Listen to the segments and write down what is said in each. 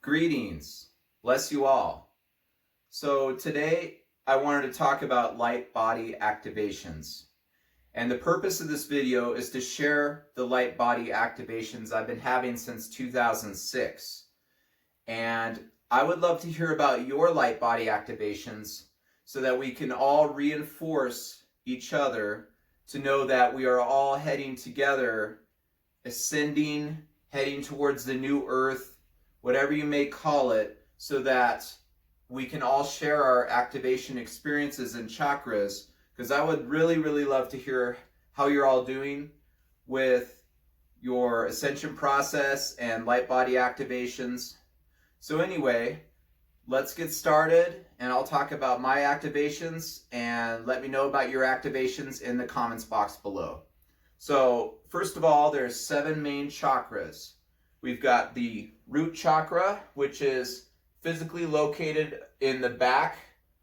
Greetings. Bless you all. So today I wanted to talk about light body activations. And the purpose of this video is to share the light body activations I've been having since 2006. And I would love to hear about your light body activations so that we can all reinforce each other to know that we are all heading together, ascending, heading towards the new earth, whatever you may call it, so that we can all share our activation experiences and chakras, because I would really love to hear how you're all doing with your ascension process and light body activations. So anyway, let's get started, and I'll talk about my activations, and let me know about your activations in the comments box below. So first of all, there's 7 main chakras. We've got the root chakra, which is physically located in the back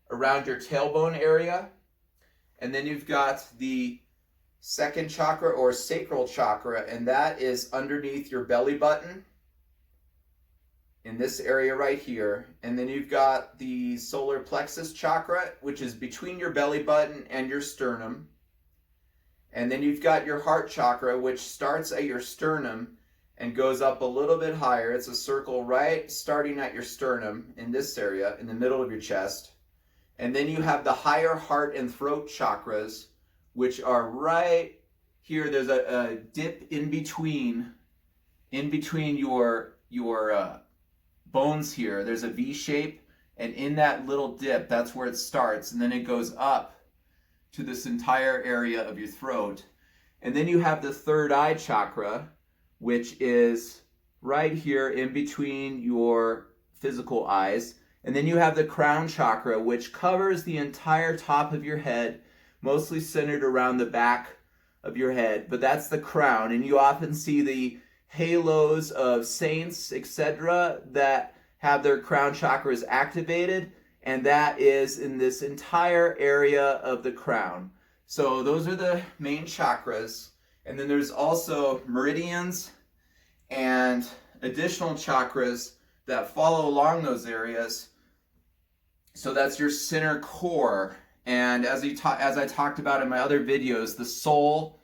around your tailbone area. And then you've got the second chakra, or sacral chakra, and that is underneath your belly button in this area right here. And then you've got the solar plexus chakra, which is between your belly button and your sternum. And then you've got your heart chakra, which starts at your sternum and goes up a little bit higher. It's a circle right starting at your sternum in this area, in the middle of your chest. And then you have the higher heart and throat chakras, which are right here. There's a dip in between your bones here. There's a V shape, and in that little dip, that's where it starts, and then it goes up to this entire area of your throat. And then you have the third eye chakra, which is right here in between your physical eyes. And then you have the crown chakra, which covers the entire top of your head, mostly centered around the back of your head, but that's the crown. And you often see the halos of saints, etc., that have their crown chakras activated, and that is in this entire area of the crown. So those are the main chakras. And then there's also meridians and additional chakras that follow along those areas. So that's your center core. And as I talked about in my other videos, the soul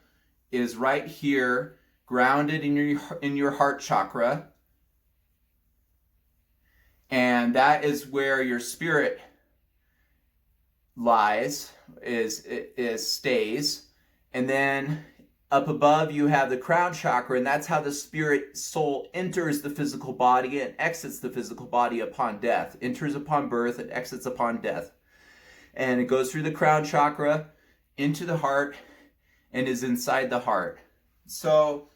is right here, grounded in your heart chakra. And that is where your spirit lies, stays. And then up above you have the crown chakra, and that's how the spirit soul enters the physical body and exits the physical body upon death. Enters upon birth and exits upon death. And it goes through the crown chakra into the heart and is inside the heart. So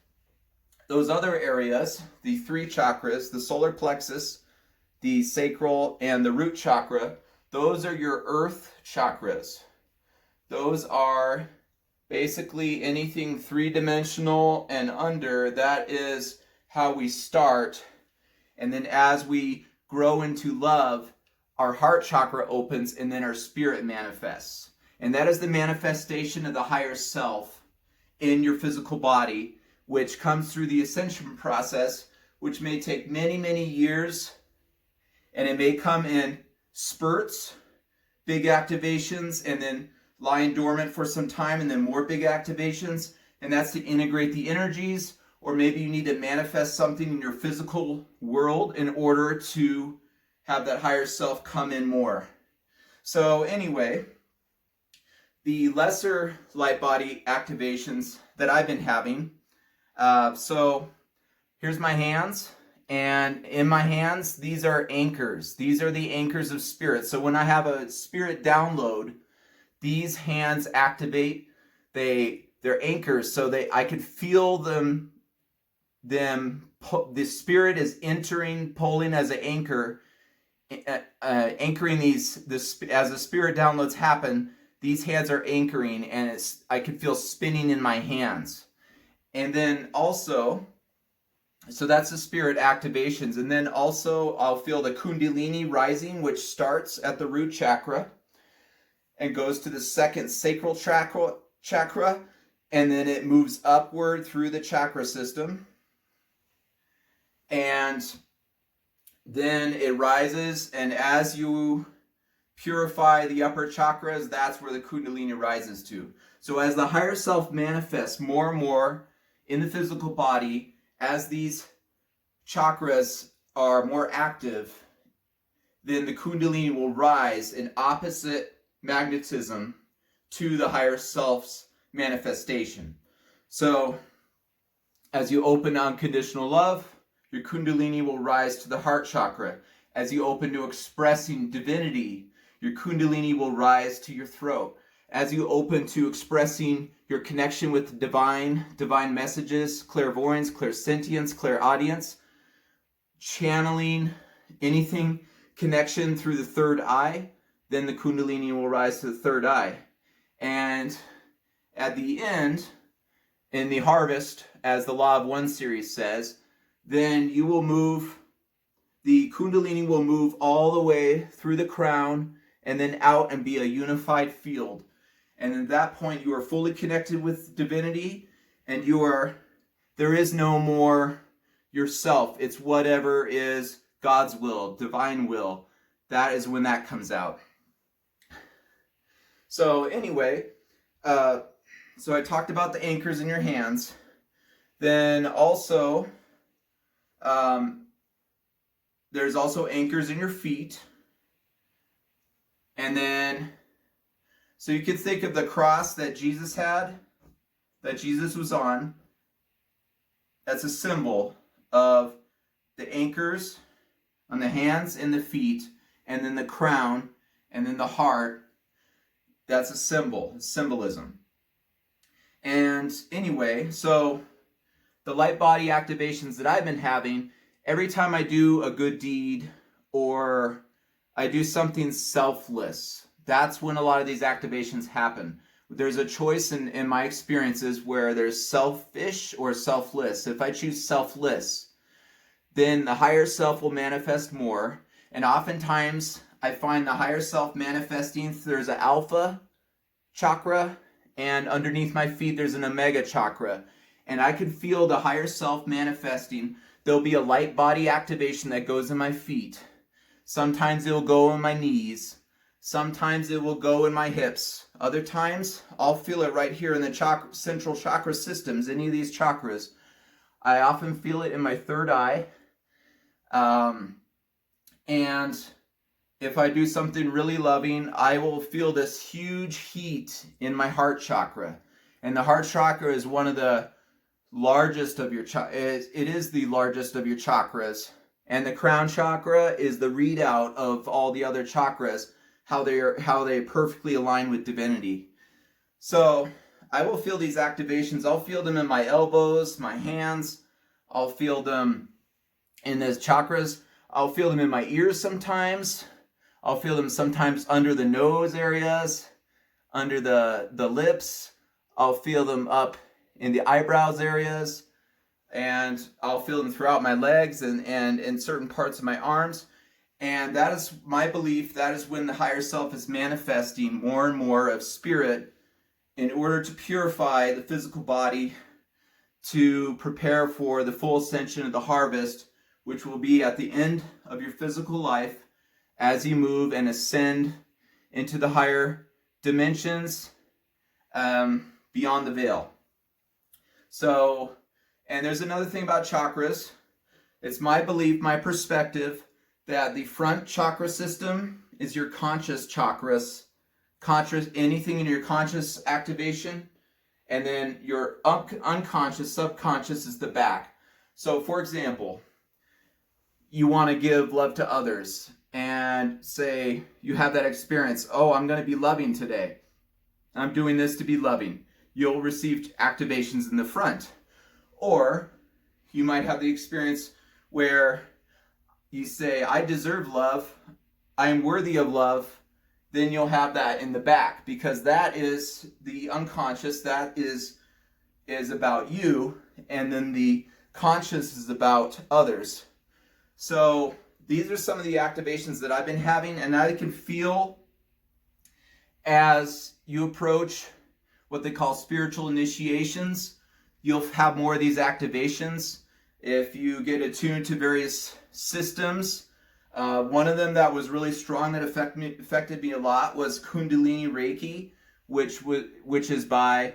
those other areas, the 3 chakras, the solar plexus, the sacral, and the root chakra, those are your earth chakras. Those are basically anything 3-dimensional and under. That is how we start. And then as we grow into love, our heart chakra opens, and then our spirit manifests. And that is the manifestation of the higher self in your physical body, which comes through the ascension process, which may take many years. And it may come in spurts, big activations, and then lying dormant for some time, and then more big activations. And that's to integrate the energies, or maybe you need to manifest something in your physical world in order to have that higher self come in more. So anyway, the lesser light body activations that I've been having. So here's my hands. And in my hands, these are anchors. These are the anchors of spirit. So when I have a spirit download, these hands activate. They're anchors, so I could feel them. The spirit is entering, pulling as an anchor, anchoring this as the spirit downloads happen. These hands are anchoring, and I could feel spinning in my hands. And then also, so that's the spirit activations. And then also I'll feel the Kundalini rising, which starts at the root chakra and goes to the second sacral chakra, and then it moves upward through the chakra system. And then it rises, and as you purify the upper chakras, that's where the Kundalini rises to. So as the higher self manifests more and more in the physical body, as these chakras are more active, then the Kundalini will rise in opposite magnetism to the higher self's manifestation. So as you open unconditional love, your Kundalini will rise to the heart chakra. As you open to expressing divinity, your Kundalini will rise to your throat. As you open to expressing your connection with divine messages, clairvoyance, clairsentience, clairaudience, channeling anything, connection through the third eye, then the Kundalini will rise to the third eye. And at the end, in the harvest, as the Law of One series says, then you will move, the Kundalini will move all the way through the crown and then out and be a unified field. And at that point, you are fully connected with divinity, and there is no more yourself. It's whatever is God's will, divine will. That is when that comes out. So anyway, so I talked about the anchors in your hands. Then also, there's also anchors in your feet. And then, so you can think of the cross that Jesus had, that Jesus was on. That's a symbol of the anchors on the hands and the feet, and then the crown, and then the heart. That's a symbol, symbolism. And anyway, so the light body activations that I've been having, every time I do a good deed or I do something selfless, that's when a lot of these activations happen. There's a choice in my experiences where there's selfish or selfless. If I choose selfless, then the higher self will manifest more. And oftentimes I find the higher self manifesting, there's an alpha chakra, and underneath my feet there's an omega chakra. And I can feel the higher self manifesting. There'll be a light body activation that goes in my feet. Sometimes it'll go in my knees. Sometimes it will go in my hips. Other times I'll feel it right here in the central chakra systems, any of these chakras. I often feel it in my third eye. And if I do something really loving, I will feel this huge heat in my heart chakra. And the heart chakra is one of the largest of your it is the largest of your chakras. And the crown chakra is the readout of all the other chakras, how they perfectly align with divinity. So I will feel these activations. I'll feel them in my elbows, my hands. I'll feel them in the chakras. I'll feel them in my ears sometimes. I'll feel them sometimes under the nose areas, under the lips. I'll feel them up in the eyebrows areas. And I'll feel them throughout my legs and in certain parts of my arms. And that is my belief. That is when the higher self is manifesting more and more of spirit in order to purify the physical body, to prepare for the full ascension of the harvest, which will be at the end of your physical life as you move and ascend into the higher dimensions beyond the veil. So, and there's another thing about chakras. It's my belief, my perspective, that the front chakra system is your conscious chakras, anything in your conscious activation, and then your unconscious, subconscious is the back. So for example, you want to give love to others, and say you have that experience, oh, I'm going to be loving today. I'm doing this to be loving. You'll receive activations in the front. Or you might have the experience where you say, I deserve love, I am worthy of love. Then you'll have that in the back, because that is the unconscious, that is about you, and then the conscious is about others. So these are some of the activations that I've been having, and I can feel as you approach what they call spiritual initiations, you'll have more of these activations. If you get attuned to various systems One of them that was really strong that affected me a lot was Kundalini Reiki, which is by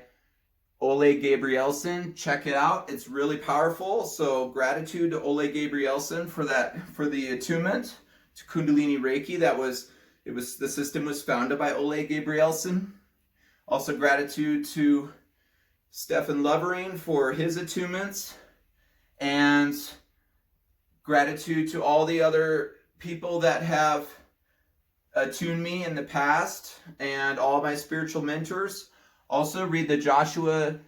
Ole Gabrielson. Check it out. It's really powerful. So gratitude to Ole Gabrielson for the attunement to Kundalini Reiki. The system was founded by Ole Gabrielson. Also gratitude to Stefan Lovering for his attunements, and gratitude to all the other people that have attuned me in the past and all my spiritual mentors. Also read the Joshua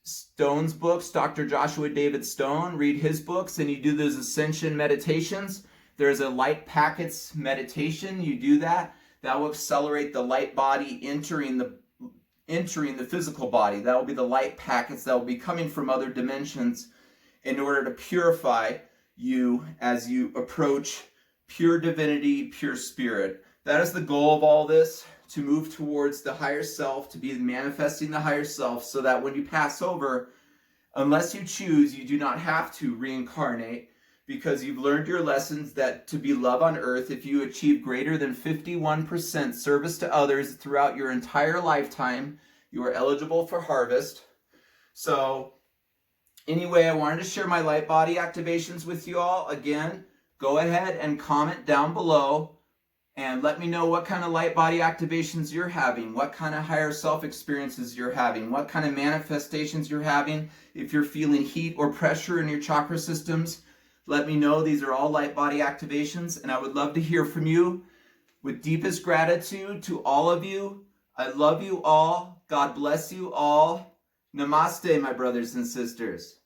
Stone's books, Dr. Joshua David Stone. Read his books and you do those ascension meditations. There's a light packets meditation. You do that. That will accelerate the light body entering the physical body. That will be the light packets that will be coming from other dimensions in order to purify you as you approach pure divinity, pure spirit. That is the goal of all this, to move towards the higher self, to be manifesting the higher self, so that when you pass over, unless you choose, you do not have to reincarnate, because you've learned your lessons that to be love on earth, if you achieve greater than 51% service to others throughout your entire lifetime, you are eligible for harvest. So anyway, I wanted to share my light body activations with you all. Again, go ahead and comment down below and let me know what kind of light body activations you're having, what kind of higher self experiences you're having, what kind of manifestations you're having. If you're feeling heat or pressure in your chakra systems, let me know. These are all light body activations, and I would love to hear from you. With deepest gratitude to all of you. I love you all. God bless you all. Namaste, my brothers and sisters.